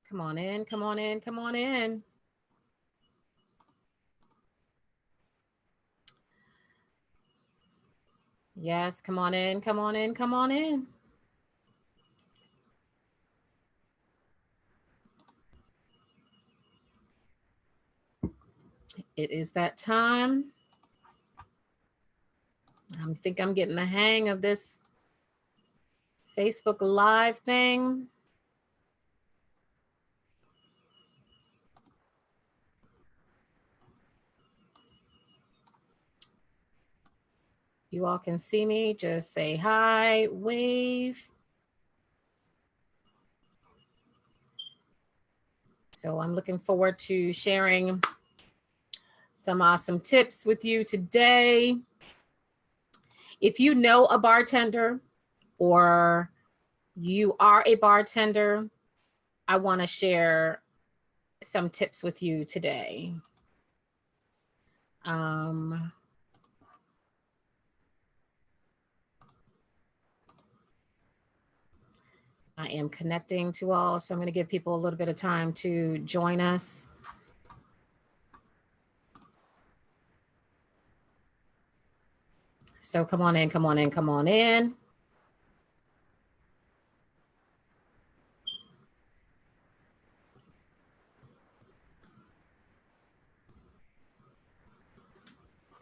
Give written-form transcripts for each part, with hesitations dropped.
Come on in, come on in, come on in. Yes, come on in, come on in, come on in. It is that time. I think I'm getting the hang of this Facebook Live thing. You all can see me. Just say hi, wave. So I'm looking forward to sharing some awesome tips with you today. If you know a bartender or you are a bartender, I want to share some tips with you today. I am connecting to all, so I'm going to give people a little bit of time to join us. So come on in, come on in, come on in.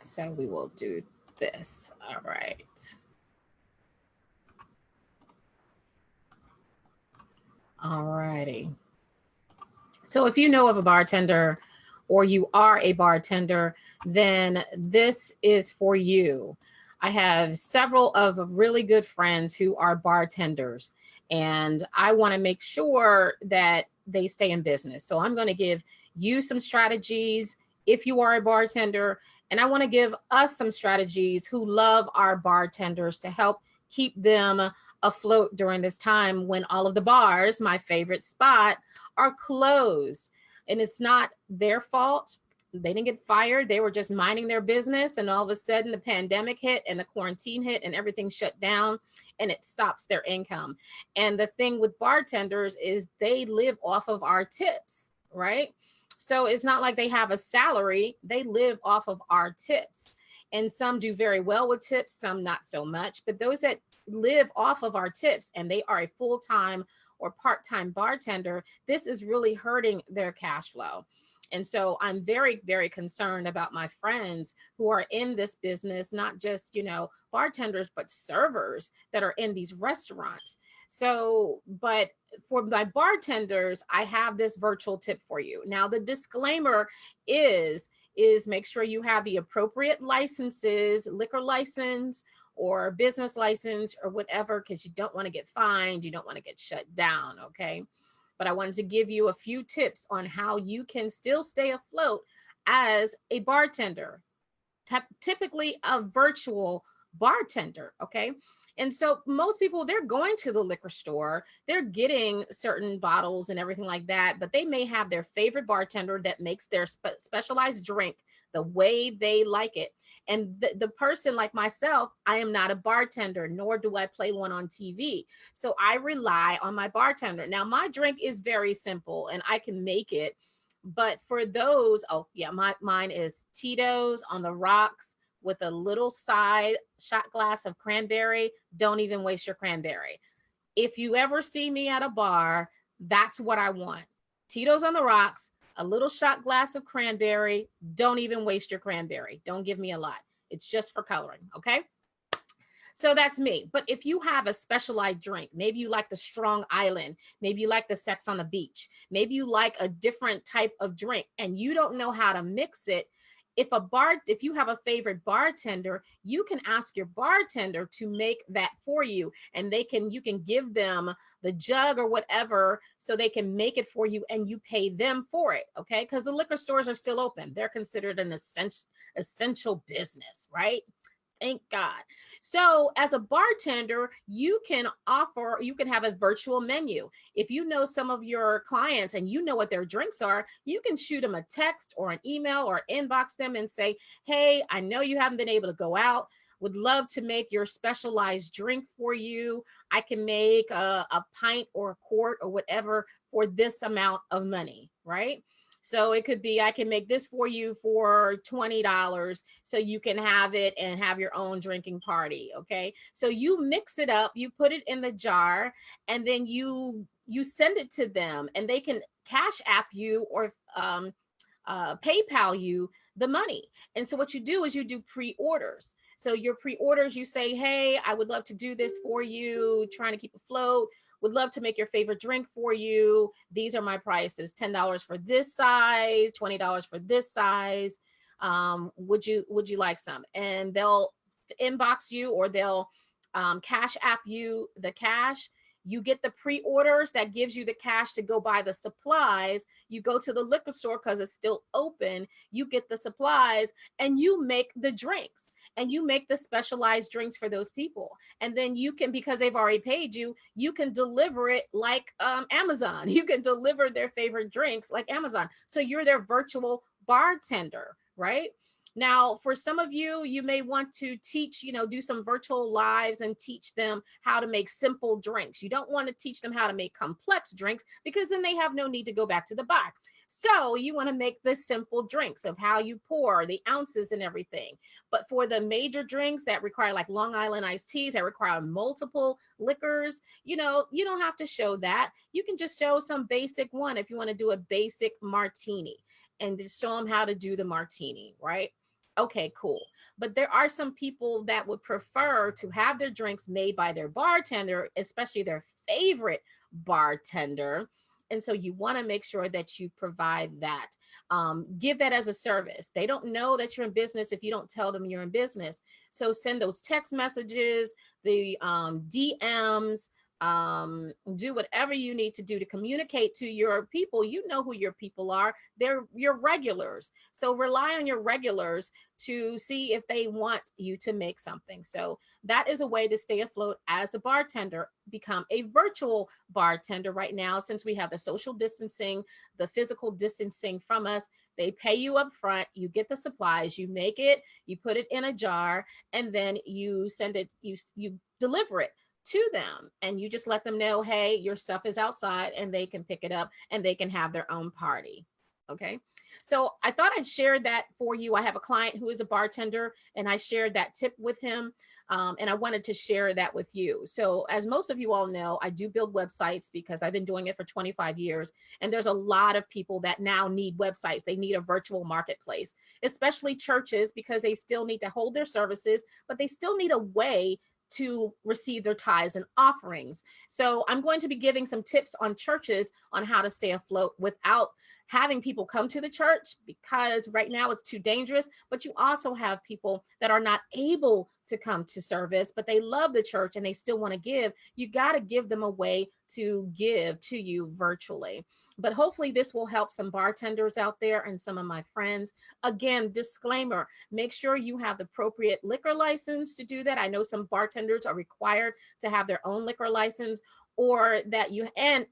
So we will do this. All right. All righty. So if you know of a bartender or you are a bartender, then this is for you. I have several of really good friends who are bartenders, and I want to make sure that they stay in business. So I'm going to give you some strategies if you are a bartender, and I want to give us some strategies who love our bartenders to help keep them afloat during this time when all of the bars, my favorite spot, are closed. And it's not their fault. They didn't get fired. They were just minding their business. And all of a sudden, the pandemic hit and the quarantine hit and everything shut down and it stops their income. And the thing with bartenders is they live off of our tips, right? So it's not like they have a salary, they live off of our tips. And some do very well with tips, some not so much. But those that live off of our tips and they are a full time or part-time bartender, this is really hurting their cash flow. And so I'm very, very concerned about my friends who are in this business, not just, bartenders, but servers that are in these restaurants. So, but for my bartenders, I have this virtual tip for you. Now, the disclaimer is make sure you have the appropriate licenses, liquor license, or business license or whatever, because you don't want to get fined. You don't want to get shut down. Okay. But I wanted to give you a few tips on how you can still stay afloat as a bartender, typically a virtual bartender. Okay. And so most people, they're going to the liquor store, they're getting certain bottles and everything like that, but they may have their favorite bartender that makes their specialized drink the way they like it. And the person like myself, I am not a bartender, nor do I play one on TV. So I rely on my bartender. Now, my drink is very simple and I can make it. But for those, oh, yeah, mine is Tito's on the rocks with a little side shot glass of cranberry. Don't even waste your cranberry. If you ever see me at a bar, that's what I want. Tito's on the rocks, a little shot glass of cranberry. Don't even waste your cranberry. Don't give me a lot. It's just for coloring, okay? So that's me. But if you have a specialized drink, maybe you like the Strong Island, maybe you like the Sex on the Beach, maybe you like a different type of drink and you don't know how to mix it, if you have a favorite bartender, you can ask your bartender to make that for you, and you can give them the jug or whatever so they can make it for you and you pay them for it. Okay, because the liquor stores are still open. They're considered an essential business, right? Thank God. So as a bartender, you can have a virtual menu. If you know some of your clients and you know what their drinks are, you can shoot them a text or an email or inbox them and say, hey, I know you haven't been able to go out, Would love to make your specialized drink for you. I can make a pint or a quart or whatever for this amount of money, right? So it could be, I can make this for you for $20 so you can have it and have your own drinking party. Okay. So you mix it up, you put it in the jar, and then you send it to them, and they can cash app you or PayPal you the money. And so what you do is you do pre-orders. So your pre-orders, you say, hey, I would love to do this for you, trying to keep afloat. Would love to make your favorite drink for you. These are my prices: $10 for this size, $20 for this size. Would you like some? And they'll inbox you, or they'll cash app you the cash. You get the pre-orders, that gives you the cash to go buy the supplies. You go to the liquor store because it's still open, you get the supplies, and you make the drinks, and you make the specialized drinks for those people. And then you can, because they've already paid you, you can deliver it like Amazon. You can deliver their favorite drinks like Amazon. So you're their virtual bartender, right? Now, for some of you, you may want to teach, do some virtual lives and teach them how to make simple drinks. You don't want to teach them how to make complex drinks, because then they have no need to go back to the bar. So you want to make the simple drinks of how you pour, the ounces and everything. But for the major drinks that require, like Long Island iced teas that require multiple liquors, you don't have to show that. You can just show some basic one if you want to do a basic martini, and just show them how to do the martini, right? Okay, cool. But there are some people that would prefer to have their drinks made by their bartender, especially their favorite bartender. And so you want to make sure that you provide that. Give that as a service. They don't know that you're in business if you don't tell them you're in business. So send those text messages, the DMs, do whatever you need to do to communicate to your people. You know who your people are. They're your regulars. So rely on your regulars to see if they want you to make something. So that is a way to stay afloat as a bartender. Become a virtual bartender right now, since we have the social distancing, the physical distancing from us. They pay you up front, you get the supplies, you make it, you put it in a jar, and then you send it, you deliver it to them, and you just let them know, hey, your stuff is outside, and they can pick it up and they can have their own party. Okay. So I thought I'd share that for you. I have a client who is a bartender, and I shared that tip with him. And I wanted to share that with you. So as most of you all know, I do build websites because I've been doing it for 25 years. And there's a lot of people that now need websites. They need a virtual marketplace, especially churches, because they still need to hold their services, but they still need a way to receive their tithes and offerings. So I'm going to be giving some tips on churches on how to stay afloat without having people come to the church, because right now it's too dangerous. But you also have people that are not able to come to service, but they love the church and they still want to give. You got to give them a way to give to you virtually. But hopefully this will help some bartenders out there and some of my friends. Again, disclaimer, make sure you have the appropriate liquor license to do that. I know some bartenders are required to have their own liquor license, or that you and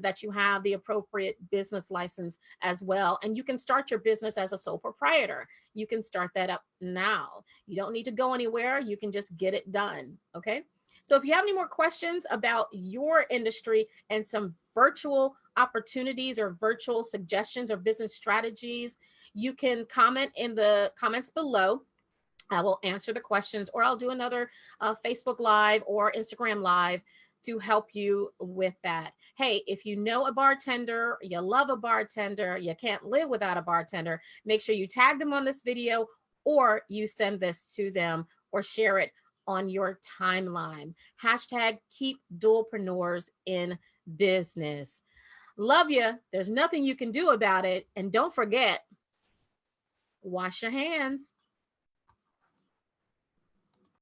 that you have the appropriate business license as well. And you can start your business as a sole proprietor. You can start that up now. You don't need to go anywhere. You can just get it done. Okay. So if you have any more questions about your industry and some virtual opportunities or virtual suggestions or business strategies, you can comment in the comments below. I will answer the questions, or I'll do another Facebook Live or Instagram Live to help you with that. Hey, if you know a bartender, you love a bartender, you can't live without a bartender, make sure you tag them on this video, or you send this to them, or share it on your timeline. Hashtag keep dualpreneurs in business. Love you. There's nothing you can do about it. And don't forget, wash your hands.